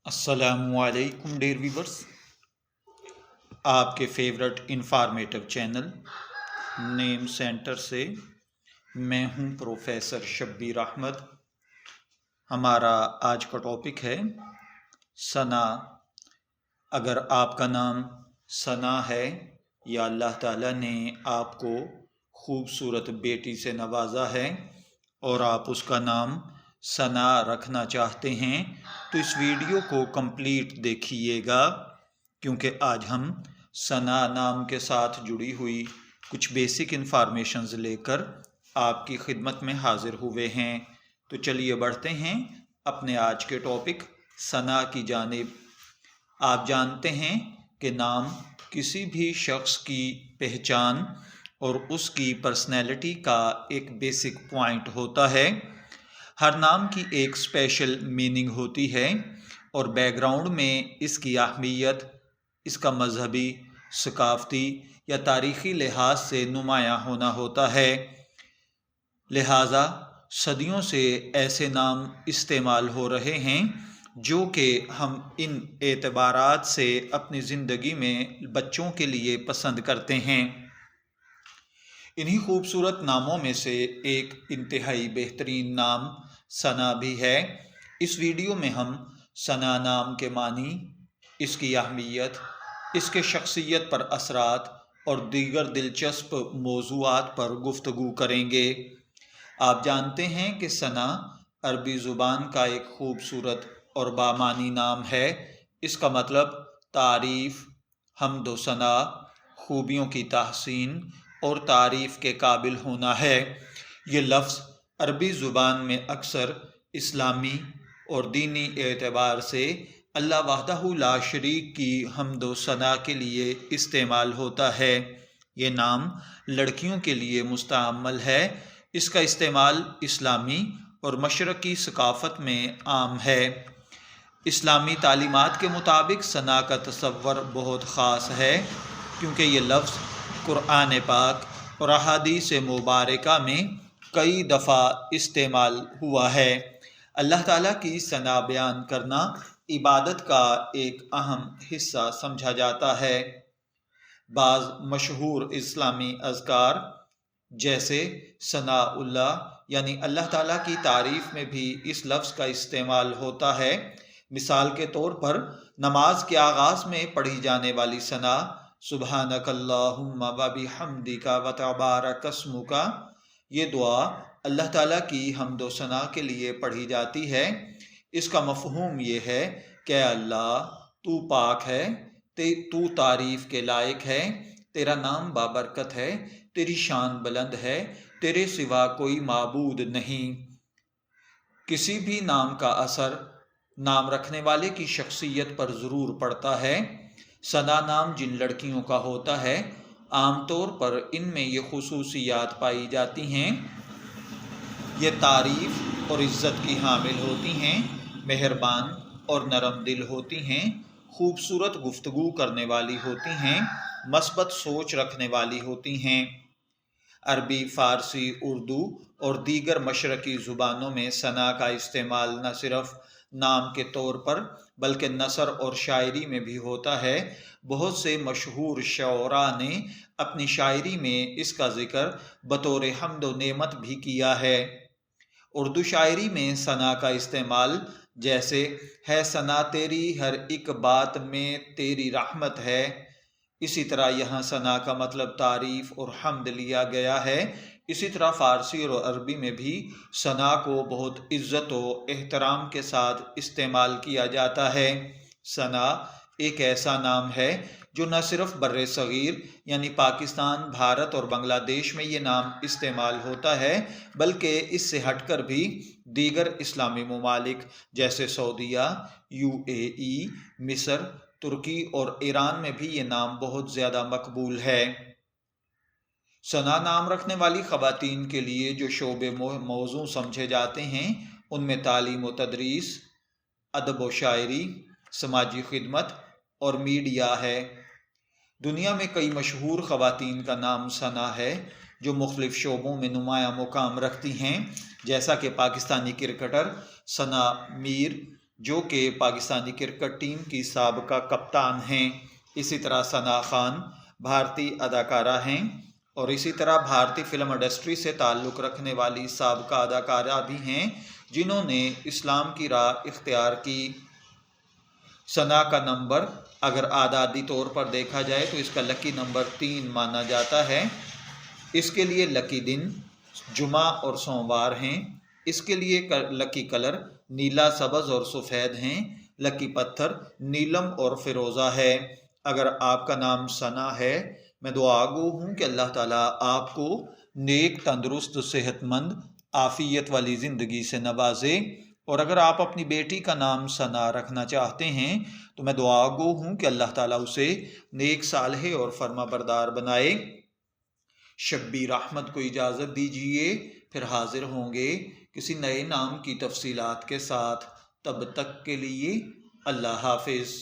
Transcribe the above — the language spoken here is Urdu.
السلام علیکم ڈیئر ویورس، آپ کے فیورٹ انفارمیٹو چینل نیم سینٹر سے میں ہوں پروفیسر شبیر احمد۔ ہمارا آج کا ٹاپک ہے ثنا۔ اگر آپ کا نام ثنا ہے یا اللہ تعالیٰ نے آپ کو خوبصورت بیٹی سے نوازا ہے اور آپ اس کا نام ثنا رکھنا چاہتے ہیں تو اس ویڈیو کو کمپلیٹ دیکھیے گا، کیونکہ آج ہم ثنا نام کے ساتھ جڑی ہوئی کچھ بیسک انفارمیشنز لے کر آپ کی خدمت میں حاضر ہوئے ہیں۔ تو چلیے بڑھتے ہیں اپنے آج کے ٹاپک ثنا کی جانب۔ آپ جانتے ہیں کہ نام کسی بھی شخص کی پہچان اور اس کی پرسنالٹی کا ایک بیسک پوائنٹ ہوتا ہے۔ ہر نام کی ایک اسپیشل میننگ ہوتی ہے اور بیک گراؤنڈ میں اس کی اہمیت اس کا مذہبی، ثقافتی یا تاریخی لحاظ سے نمایاں ہونا ہوتا ہے۔ لہٰذا صدیوں سے ایسے نام استعمال ہو رہے ہیں جو کہ ہم ان اعتبارات سے اپنی زندگی میں بچوں کے لیے پسند کرتے ہیں۔ انہی خوبصورت ناموں میں سے ایک انتہائی بہترین نام ثنا بھی ہے۔ اس ویڈیو میں ہم ثنا نام کے معنی، اس کی اہمیت، اس کے شخصیت پر اثرات اور دیگر دلچسپ موضوعات پر گفتگو کریں گے۔ آپ جانتے ہیں کہ ثنا عربی زبان کا ایک خوبصورت اور بامعنی نام ہے۔ اس کا مطلب تعریف، حمد و ثنا، خوبیوں کی تحسین اور تعریف کے قابل ہونا ہے۔ یہ لفظ عربی زبان میں اکثر اسلامی اور دینی اعتبار سے اللہ وحدہ لا شریک کی حمد و ثنا کے لیے استعمال ہوتا ہے۔ یہ نام لڑکیوں کے لیے مستعمل ہے۔ اس کا استعمال اسلامی اور مشرقی ثقافت میں عام ہے۔ اسلامی تعلیمات کے مطابق ثنا کا تصور بہت خاص ہے، کیونکہ یہ لفظ قرآن پاک اور احادیث مبارکہ میں کئی دفعہ استعمال ہوا ہے۔ اللہ تعالیٰ کی ثنا بیان کرنا عبادت کا ایک اہم حصہ سمجھا جاتا ہے۔ بعض مشہور اسلامی اذکار جیسے ثناء اللہ یعنی اللہ تعالیٰ کی تعریف میں بھی اس لفظ کا استعمال ہوتا ہے۔ مثال کے طور پر نماز کے آغاز میں پڑھی جانے والی ثنا سبحانک اللہم و بحمدک و تبارک اسمک، یہ دعا اللہ تعالیٰ کی حمد و ثنا کے لیے پڑھی جاتی ہے۔ اس کا مفہوم یہ ہے کہ اللہ تو پاک ہے، تو تعریف کے لائق ہے، تیرا نام بابرکت ہے، تیری شان بلند ہے، تیرے سوا کوئی معبود نہیں۔ کسی بھی نام کا اثر نام رکھنے والے کی شخصیت پر ضرور پڑتا ہے۔ ثنا نام جن لڑکیوں کا ہوتا ہے، عام طور پر ان میں یہ خصوصیات پائی جاتی ہیں: یہ تعریف اور عزت کی حامل ہوتی ہیں، مہربان اور نرم دل ہوتی ہیں، خوبصورت گفتگو کرنے والی ہوتی ہیں، مثبت سوچ رکھنے والی ہوتی ہیں۔ عربی، فارسی، اردو اور دیگر مشرقی زبانوں میں ثنا کا استعمال نہ صرف نام کے طور پر بلکہ نثر اور شاعری میں بھی ہوتا ہے۔ بہت سے مشہور شعراء نے اپنی شاعری میں اس کا ذکر بطور حمد و نعمت بھی کیا ہے۔ اردو شاعری میں ثنا کا استعمال جیسے ہے ثنا تیری ہر ایک بات میں تیری رحمت ہے، اسی طرح یہاں ثنا کا مطلب تعریف اور حمد لیا گیا ہے۔ اسی طرح فارسی اور عربی میں بھی ثنا کو بہت عزت و احترام کے ساتھ استعمال کیا جاتا ہے۔ ثنا ایک ایسا نام ہے جو نہ صرف بر صغیر یعنی پاکستان، بھارت اور بنگلہ دیش میں یہ نام استعمال ہوتا ہے، بلکہ اس سے ہٹ کر بھی دیگر اسلامی ممالک جیسے سعودیہ، UAE، مصر، ترکی اور ایران میں بھی یہ نام بہت زیادہ مقبول ہے۔ ثنا نام رکھنے والی خواتین کے لیے جو شعبے موزوں سمجھے جاتے ہیں ان میں تعلیم و تدریس، ادب و شاعری، سماجی خدمت اور میڈیا ہے۔ دنیا میں کئی مشہور خواتین کا نام ثنا ہے جو مختلف شعبوں میں نمایاں مقام رکھتی ہیں، جیسا کہ پاکستانی کرکٹر ثنا میر، جو کہ پاکستانی کرکٹ ٹیم کی سابقہ کپتان ہیں۔ اسی طرح ثنا خان بھارتی اداکارہ ہیں، اور اسی طرح بھارتی فلم انڈسٹری سے تعلق رکھنے والی سابقہ اداکارہ بھی ہیں جنہوں نے اسلام کی راہ اختیار کی۔ ثنا کا نمبر اگر اعدادی طور پر دیکھا جائے تو اس کا لکی نمبر 3 مانا جاتا ہے۔ اس کے لیے لکی دن جمعہ اور سوموار ہیں۔ اس کے لیے لکی کلر نیلا، سبز اور سفید ہیں۔ لکی پتھر نیلم اور فیروزہ ہے۔ اگر آپ کا نام ثنا ہے، میں دعا گو ہوں کہ اللہ تعالیٰ آپ کو نیک، تندرست، صحت مند، عافیت والی زندگی سے نوازے، اور اگر آپ اپنی بیٹی کا نام ثنا رکھنا چاہتے ہیں تو میں دعا گو ہوں کہ اللہ تعالیٰ اسے نیک، صالح اور فرما بردار بنائے۔ شبیر احمد کو اجازت دیجیے، پھر حاضر ہوں گے کسی نئے نام کی تفصیلات کے ساتھ۔ تب تک کے لیے اللہ حافظ۔